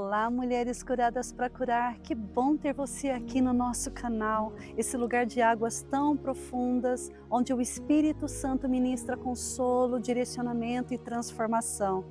Olá, mulheres curadas para curar, que bom ter você aqui no nosso canal, esse lugar de águas tão profundas, onde o Espírito Santo ministra consolo, direcionamento e transformação.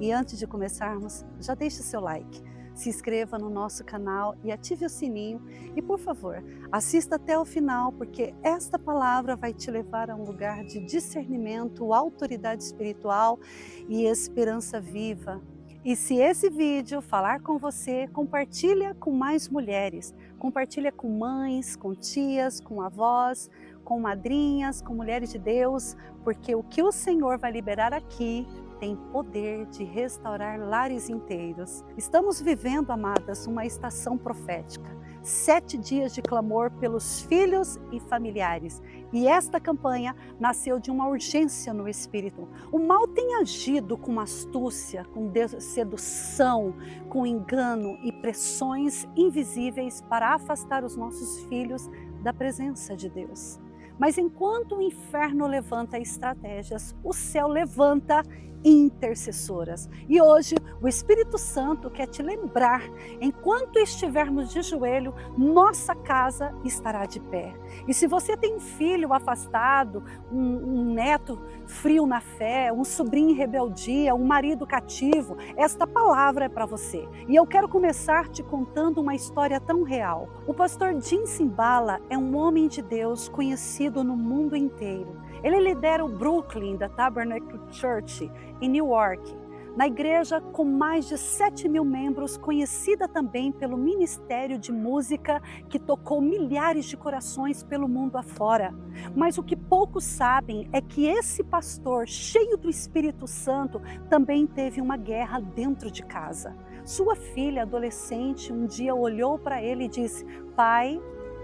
E antes de começarmos, já deixe seu like, se inscreva no nosso canal e ative o sininho e, por favor, assista até o final, porque esta palavra vai te levar a um lugar de discernimento, autoridade espiritual e esperança viva. E se esse vídeo falar com você, compartilha com mais mulheres. Compartilha com mães, com tias, com avós, com madrinhas, com mulheres de Deus, porque o que o Senhor vai liberar aqui tem poder de restaurar lares inteiros. Estamos vivendo, amadas, uma estação profética. 7 dias de clamor pelos filhos e familiares. E esta campanha nasceu de uma urgência no Espírito. O mal tem agido com astúcia, com sedução, com engano e pressões invisíveis para afastar os nossos filhos da presença de Deus. Mas enquanto o inferno levanta estratégias, o céu levanta intercessoras. E hoje o Espírito Santo quer te lembrar, enquanto estivermos de joelho, nossa casa estará de pé. E se você tem um filho afastado, um neto frio na fé, um sobrinho em rebeldia, um marido cativo, esta palavra é para você. E eu quero começar te contando uma história tão real. O pastor Jim Cymbala é um homem de Deus conhecido no mundo inteiro. Ele lidera o Brooklyn da Tabernacle Church em New York, na igreja com mais de 7.000 membros, conhecida também pelo ministério de música que tocou milhares de corações pelo mundo afora. Mas o que poucos sabem é que esse pastor, cheio do Espírito Santo, também teve uma guerra dentro de casa. Sua filha adolescente um dia olhou para ele e disse: "Pai,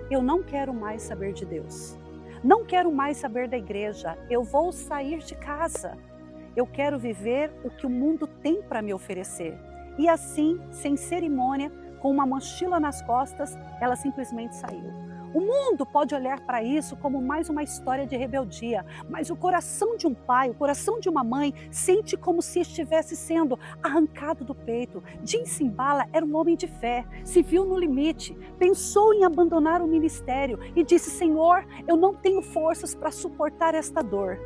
eu não quero mais saber de Deus. Não quero mais saber da igreja, eu vou sair de casa. Eu quero viver o que o mundo tem para me oferecer." E assim, sem cerimônia, com uma mochila nas costas, ela simplesmente saiu. O mundo pode olhar para isso como mais uma história de rebeldia, mas o coração de um pai, o coração de uma mãe, sente como se estivesse sendo arrancado do peito. Jim Cymbala era um homem de fé, se viu no limite, pensou em abandonar o ministério e disse: "Senhor, eu não tenho forças para suportar esta dor."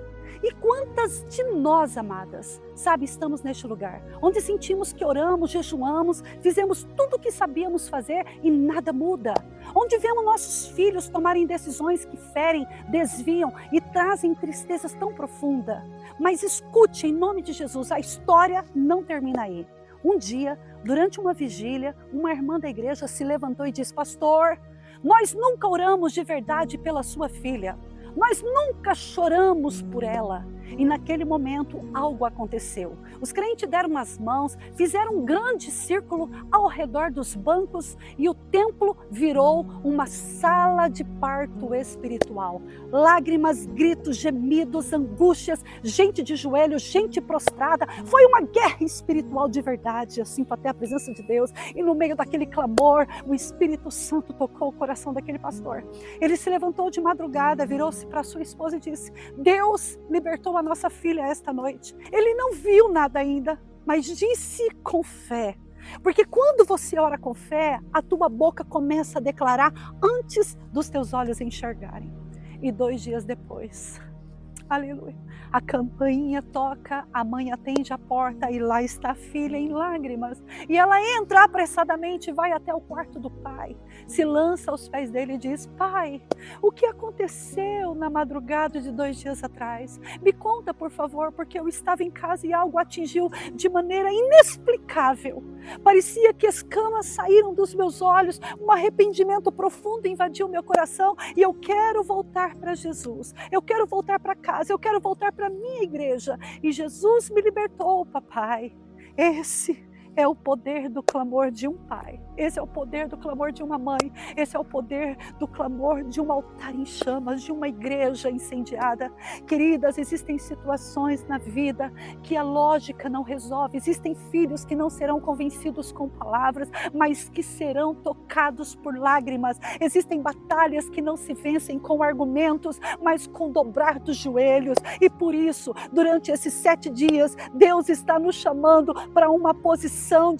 E quantas de nós, amadas, estamos neste lugar, onde sentimos que oramos, jejuamos, fizemos tudo o que sabíamos fazer e nada muda. Onde vemos nossos filhos tomarem decisões que ferem, desviam e trazem tristezas tão profundas. Mas escute, em nome de Jesus, a história não termina aí. Um dia, durante uma vigília, uma irmã da igreja se levantou e disse: "Pastor, nós nunca oramos de verdade pela sua filha. Nós nunca choramos por ela." E naquele momento algo aconteceu. Os crentes deram as mãos, fizeram um grande círculo ao redor dos bancos e o templo virou uma sala de parto espiritual. Lágrimas, gritos, gemidos, angústias, gente de joelho, gente prostrada. Foi uma guerra espiritual de verdade, assim, para ter a presença de Deus. E no meio daquele clamor, o Espírito Santo tocou o coração daquele pastor. Ele se levantou de madrugada, virou-se para sua esposa e disse: "Deus libertou a nossa filha esta noite." Ele não viu nada ainda, mas disse com fé. Porque quando você ora com fé, a tua boca começa a declarar antes dos teus olhos enxergarem. E 2 dias depois, aleluia, a campainha toca, a mãe atende a porta e lá está a filha em lágrimas. E ela entra apressadamente e vai até o quarto do pai, se lança aos pés dele e diz: "Pai, o que aconteceu na madrugada de 2 dias atrás? Me conta, por favor, porque eu estava em casa e algo atingiu de maneira inexplicável. Parecia que escamas saíram dos meus olhos, um arrependimento profundo invadiu meu coração e eu quero voltar para Jesus. Eu quero voltar para casa, eu quero voltar para a minha igreja. E Jesus me libertou, papai." Esse é o poder do clamor de um pai. Esse é o poder do clamor de uma mãe. Esse é o poder do clamor de um altar em chamas, de uma igreja incendiada. Queridas, existem situações na vida que a lógica não resolve. Existem filhos que não serão convencidos com palavras, mas que serão tocados por lágrimas. Existem batalhas que não se vencem com argumentos, mas com dobrar dos joelhos. E por isso, durante esses 7 dias, Deus está nos chamando para uma posição posição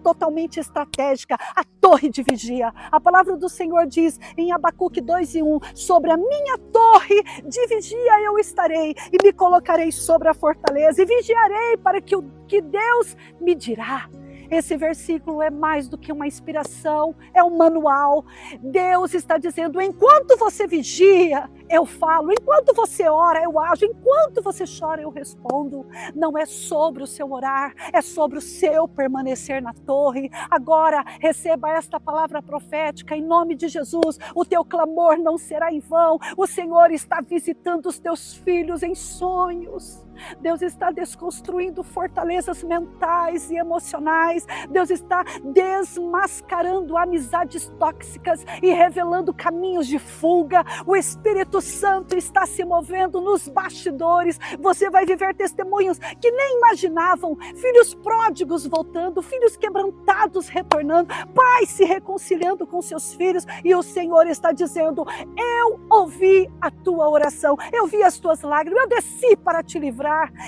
totalmente estratégica, a torre de vigia. A palavra do Senhor diz em Abacuque 2:1, sobre a minha torre de vigia eu estarei e me colocarei sobre a fortaleza e vigiarei para que o que Deus me dirá. Esse versículo é mais do que uma inspiração, é um manual. Deus está dizendo, enquanto você vigia, eu falo, enquanto você ora, eu ajo, enquanto você chora, eu respondo. Não é sobre o seu orar, é sobre o seu permanecer na torre. Agora, receba esta palavra profética, em nome de Jesus, o teu clamor não será em vão. O Senhor está visitando os teus filhos em sonhos. Deus está desconstruindo fortalezas mentais e emocionais. Deus está desmascarando amizades tóxicas e revelando caminhos de fuga. O Espírito Santo está se movendo nos bastidores. Você vai viver testemunhos que nem imaginavam. Filhos pródigos voltando, filhos quebrantados retornando, pais se reconciliando com seus filhos. E o Senhor está dizendo, eu ouvi a tua oração, eu vi as tuas lágrimas, eu desci para te livrar.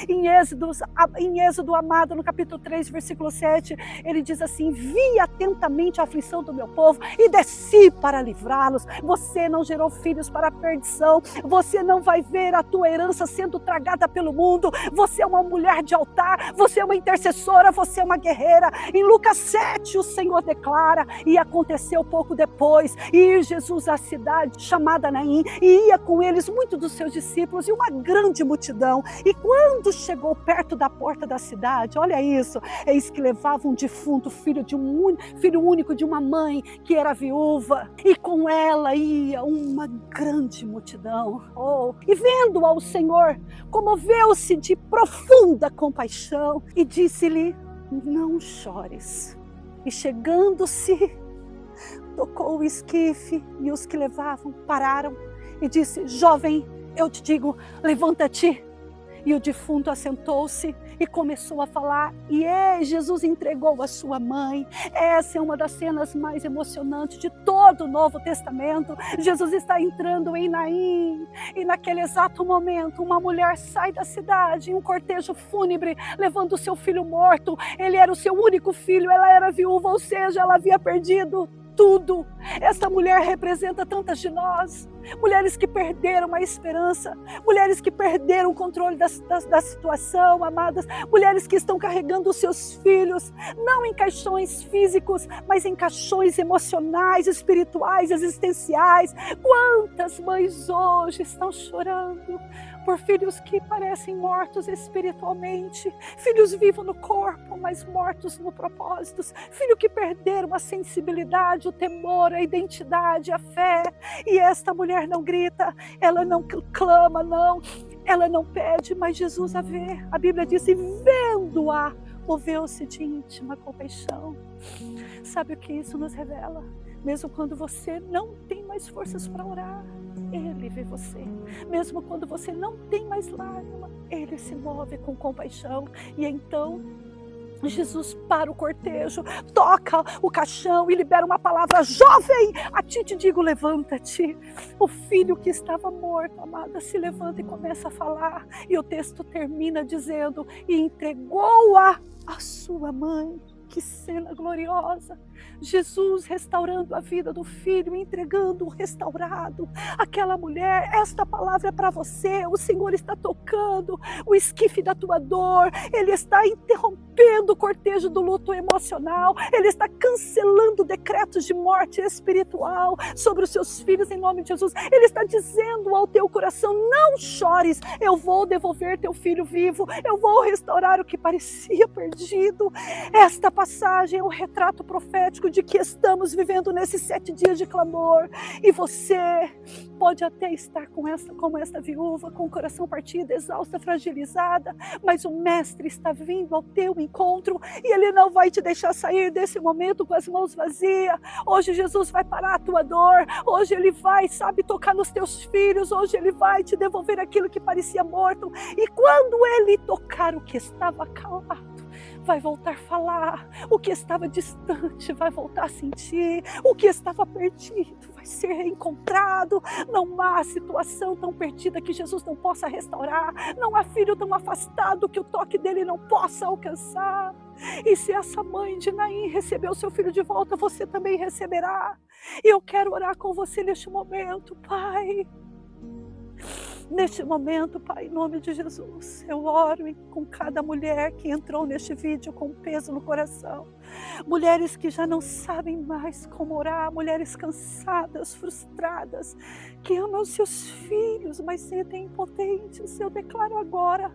Em Êxodo, amado, no capítulo 3, versículo 7, ele diz assim, vi atentamente a aflição do meu povo e desci para livrá-los. Você não gerou filhos para a perdição, você não vai ver a tua herança sendo tragada pelo mundo. Você é uma mulher de altar, você é uma intercessora, você é uma guerreira. Em Lucas 7, o Senhor declara, e aconteceu pouco depois, e Jesus à cidade chamada Naim, e ia com eles muitos dos seus discípulos e uma grande multidão. E quando chegou perto da porta da cidade, olha isso, eis que levavam um defunto, filho único de uma mãe que era viúva, e com ela ia uma grande multidão. E vendo ao Senhor, comoveu-se de profunda compaixão e disse-lhe, não chores. E chegando-se, tocou o esquife e os que levavam pararam e disse, jovem, eu te digo, levanta-te. E o defunto assentou-se e começou a falar, e Jesus entregou a sua mãe. Essa é uma das cenas mais emocionantes de todo o Novo Testamento. Jesus está entrando em Naim, e naquele exato momento, uma mulher sai da cidade, em um cortejo fúnebre, levando o seu filho morto. Ele era o seu único filho, ela era viúva, ou seja, ela havia perdido tudo. Essa mulher representa tantas de nós, mulheres que perderam a esperança, mulheres que perderam o controle da situação, amadas, mulheres que estão carregando os seus filhos, não em caixões físicos, mas em caixões emocionais, espirituais, existenciais. Quantas mães hoje estão chorando por filhos que parecem mortos espiritualmente, filhos vivos no corpo, mas mortos no propósito, filhos que perderam a sensibilidade, o temor, a identidade, a fé. E esta mulher não grita, ela não clama, não, ela não pede, mas Jesus a vê. A Bíblia diz, e vendo-a, moveu-se de íntima compaixão. Sabe o que isso nos revela? Mesmo quando você não tem mais forças para orar, Ele vê você. Mesmo quando você não tem mais lágrima, Ele se move com compaixão. E então Jesus para o cortejo, toca o caixão e libera uma palavra, jovem, a ti te digo, levanta-te. O filho que estava morto, amada, se levanta e começa a falar. E o texto termina dizendo, e entregou-a à sua mãe. Que cena gloriosa! Jesus restaurando a vida do filho, entregando o restaurado. Aquela mulher, esta palavra é para você. O Senhor está tocando o esquife da tua dor. Ele está interrompendo o cortejo do luto emocional. Ele está cancelando decretos de morte espiritual sobre os seus filhos em nome de Jesus. Ele está dizendo ao teu coração, não chores, eu vou devolver teu filho vivo. Eu vou restaurar o que parecia perdido. Esta passagem é um retrato profético de que estamos vivendo nesses 7 dias de clamor. E você pode até estar como esta viúva, com o coração partido, exausta, fragilizada, mas o Mestre está vindo ao teu encontro e Ele não vai te deixar sair desse momento com as mãos vazias. Hoje Jesus vai parar a tua dor, hoje Ele vai, tocar nos teus filhos, hoje Ele vai te devolver aquilo que parecia morto. E quando Ele tocar o que estava calado, vai voltar a falar. O que estava distante vai voltar a sentir. O que estava perdido vai ser reencontrado. Não há situação tão perdida que Jesus não possa restaurar. Não há filho tão afastado que o toque dele não possa alcançar. E se essa mãe de Naim recebeu seu filho de volta, você também receberá. E eu quero orar com você neste momento, Pai. Neste momento, Pai, em nome de Jesus, eu oro com cada mulher que entrou neste vídeo com peso no coração. Mulheres que já não sabem mais como orar, mulheres cansadas, frustradas, que amam seus filhos, mas sentem impotentes. Eu declaro agora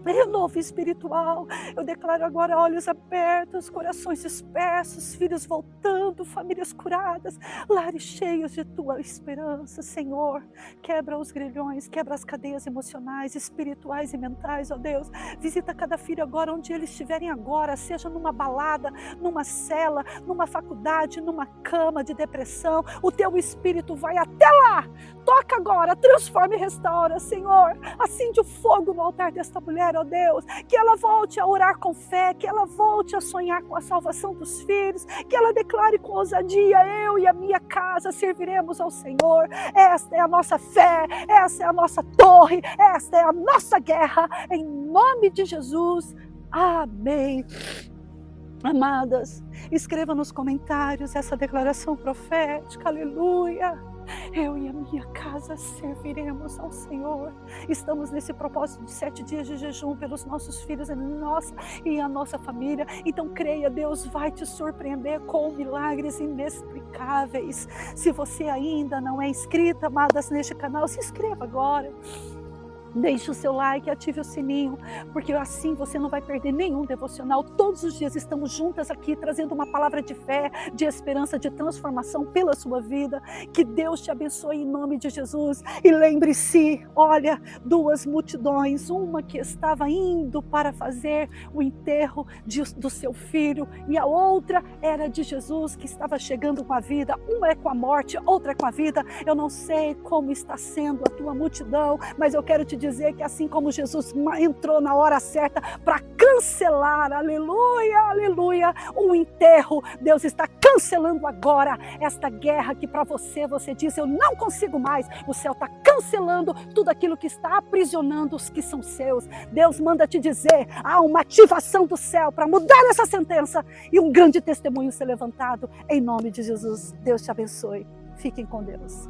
renovo espiritual. Eu declaro agora olhos abertos, corações dispersos, filhos voltando, famílias curadas, lares cheios de tua esperança, Senhor. Quebra os grilhões, quebra as cadeias emocionais, espirituais e mentais, ó Deus. Visita cada filho agora, onde eles estiverem agora, seja numa balada, numa cela, numa faculdade, numa cama de depressão. O teu espírito vai até lá. Toca agora, transforma e restaura, Senhor. Acende o fogo no altar desta mulher, ó Deus, que ela volte a orar com fé, que ela volte a sonhar com a salvação dos filhos, que ela declare com ousadia: eu e a minha casa serviremos ao Senhor. Esta é a nossa fé, esta é a nossa torre, esta é a nossa guerra, em nome de Jesus, amém. Amadas, escreva nos comentários essa declaração profética, aleluia. Eu e a minha casa serviremos ao Senhor. Estamos nesse propósito de 7 dias de jejum pelos nossos filhos e a nossa família. Então creia, Deus vai te surpreender com milagres inexplicáveis. Se você ainda não é inscrita, amadas, neste canal, se inscreva agora. Deixe o seu like, ative o sininho, porque assim você não vai perder nenhum devocional. Todos os dias estamos juntas aqui, trazendo uma palavra de fé, de esperança, de transformação pela sua vida. Que Deus te abençoe em nome de Jesus. E lembre-se, olha, 2 multidões, uma que estava indo para fazer o enterro do seu filho, e a outra era de Jesus, que estava chegando com a vida. Uma é com a morte, outra é com a vida. Eu não sei como está sendo a tua multidão, mas eu quero te dizer que assim como Jesus entrou na hora certa para cancelar, aleluia, aleluia, um enterro, Deus está cancelando agora esta guerra que para você diz: eu não consigo mais. O céu está cancelando tudo aquilo que está aprisionando os que são seus. Deus manda te dizer: há uma ativação do céu para mudar essa sentença e um grande testemunho ser levantado em nome de Jesus. Deus te abençoe. Fiquem com Deus.